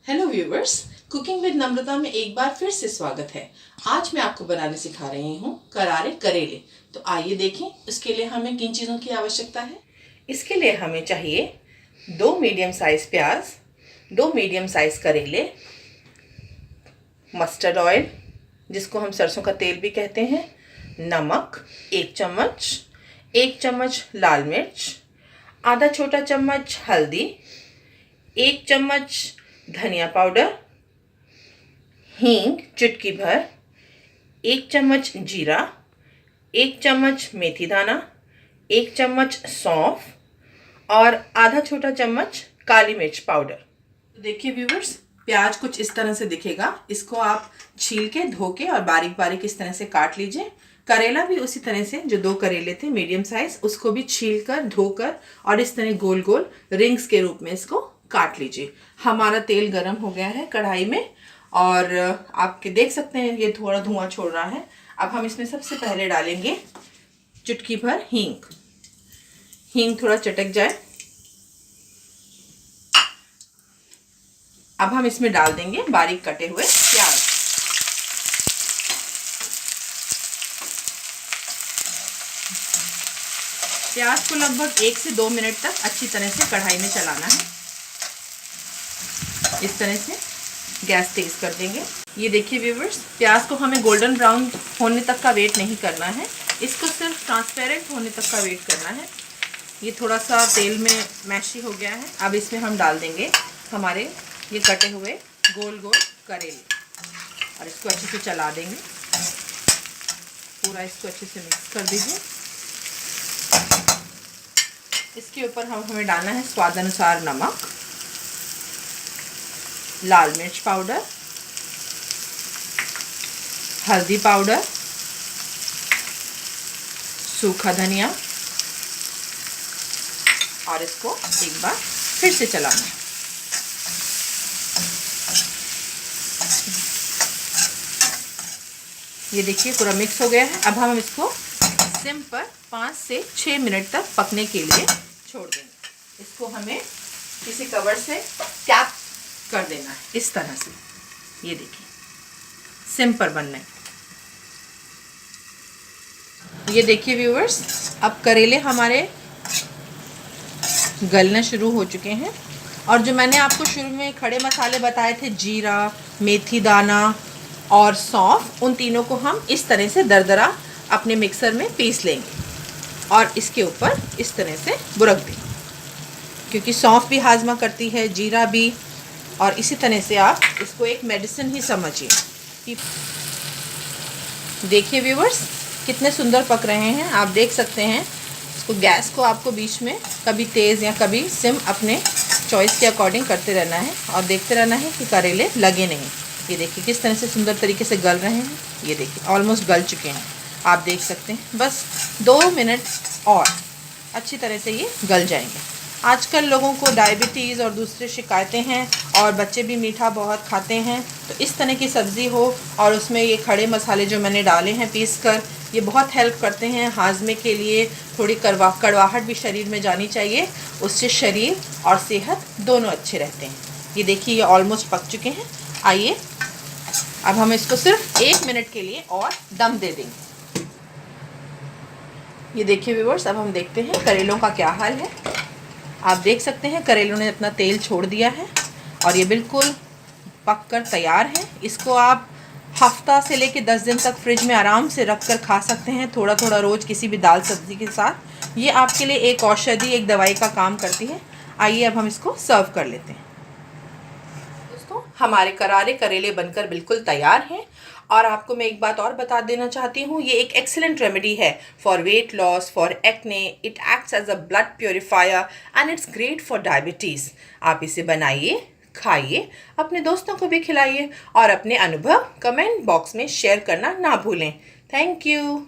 Hello viewers, cooking with नम्रता में एक बार फिर से स्वागत है। आज मैं आपको बनाने सिखा रही हूँ करारे करेले। तो आइए देखें इसके लिए हमें किन चीज़ों की आवश्यकता है। इसके लिए हमें चाहिए 2 मीडियम साइज प्याज, 2 मीडियम साइज करेले, मस्टर्ड ऑयल जिसको हम सरसों का तेल भी कहते हैं, नमक 1 चम्मच, 1 चम्मच लाल मिर्च, आधा छोटा चम्मच हल्दी, 1 चम्मच धनिया पाउडर, हींग चुटकी भर, 1 चम्मच जीरा, 1 चम्मच मेथी दाना, 1 चम्मच सौंफ और आधा छोटा चम्मच काली मिर्च पाउडर। देखिए व्यूवर्स, प्याज कुछ इस तरह से दिखेगा। इसको आप छील के धो के और बारीक बारीक इस तरह से काट लीजिए। करेला भी उसी तरह से, जो 2 करेले थे मीडियम साइज, उसको भी छील कर धोकर और इस तरह गोल गोल रिंग्स के रूप में इसको काट लीजिए। हमारा तेल गरम हो गया है कढ़ाई में और आप देख सकते हैं ये थोड़ा धुआं छोड़ रहा है। अब हम इसमें सबसे पहले डालेंगे चुटकी भर हींग। हींग थोड़ा चटक जाए। अब हम इसमें डाल देंगे बारीक कटे हुए प्याज। प्याज को लगभग 1 से 2 मिनट तक अच्छी तरह से कढ़ाई में चलाना है। इस तरह से गैस तेज कर देंगे। ये देखिए व्यूवर्स, प्याज को हमें गोल्डन ब्राउन होने तक का वेट नहीं करना है, इसको सिर्फ ट्रांसपेरेंट होने तक का वेट करना है। ये थोड़ा सा तेल में मैशी हो गया है। अब इसमें हम डाल देंगे हमारे ये कटे हुए गोल गोल करेले और इसको अच्छे से चला देंगे। पूरा इसको अच्छे से मिक्स कर दीजिए। इसके ऊपर हमें डालना है स्वाद अनुसार नमक, लाल मिर्च पाउडर, हल्दी पाउडर, सूखा धनिया और इसको एक बार फिर से चलाना है। ये देखिए पूरा मिक्स हो गया है। अब हम इसको सिम पर 5 से 6 मिनट तक पकने के लिए छोड़ देंगे। इसको हमें किसी कवर से कैप कर देना है इस तरह से। ये देखिए सिम पर बनना है। ये देखिए व्यूवर्स, अब करेले हमारे गलना शुरू हो चुके हैं और जो मैंने आपको शुरू में खड़े मसाले बताए थे, जीरा, मेथी दाना और सौंफ, उन तीनों को हम इस तरह से दरदरा अपने मिक्सर में पीस लेंगे और इसके ऊपर इस तरह से बुरक देंगे, क्योंकि सौंफ भी हाजमा करती है, जीरा भी, और इसी तरह से आप इसको एक मेडिसिन ही समझिए। देखिए व्यूवर्स, कितने सुंदर पक रहे हैं। आप देख सकते हैं। इसको गैस को आपको बीच में कभी तेज़ या कभी सिम अपने चॉइस के अकॉर्डिंग करते रहना है और देखते रहना है कि करेले लगे नहीं। ये देखिए किस तरह से सुंदर तरीके से गल रहे हैं। ये देखिए ऑलमोस्ट गल चुके हैं, आप देख सकते हैं। बस 2 मिनट और अच्छी तरह से ये गल जाएंगे। आजकल लोगों को डायबिटीज़ और दूसरी शिकायतें हैं और बच्चे भी मीठा बहुत खाते हैं, तो इस तरह की सब्ज़ी हो और उसमें ये खड़े मसाले जो मैंने डाले हैं पीस कर, ये बहुत हेल्प करते हैं हाजमे के लिए। थोड़ी कड़वाहट भी शरीर में जानी चाहिए, उससे शरीर और सेहत दोनों अच्छे रहते हैं। ये देखिए ये ऑलमोस्ट पक चुके हैं। आइए अब हम इसको सिर्फ 1 मिनट के लिए और दम दे देंगे। ये देखिए व्यूवर्स, अब हम देखते हैं करेलों का क्या हाल है। आप देख सकते हैं करेलों ने अपना तेल छोड़ दिया है और ये बिल्कुल पक कर तैयार है। इसको आप हफ्ता से लेके 10 दिन तक फ्रिज में आराम से रख कर खा सकते हैं, थोड़ा थोड़ा रोज़ किसी भी दाल सब्ज़ी के साथ। ये आपके लिए एक औषधि, एक दवाई का काम करती है। आइए अब हम इसको सर्व कर लेते हैं। दोस्तों, हमारे करारे करेले बनकर बिल्कुल तैयार हैं और आपको मैं एक बात और बता देना चाहती हूँ, ये एक एक्सीलेंट रेमेडी है for weight loss, for acne. It acts as a blood purifier and it's great for diabetes. आप इसे बनाइए, खाइए, अपने दोस्तों को भी खिलाइए और अपने अनुभव कमेंट बॉक्स में शेयर करना ना भूलें। Thank you.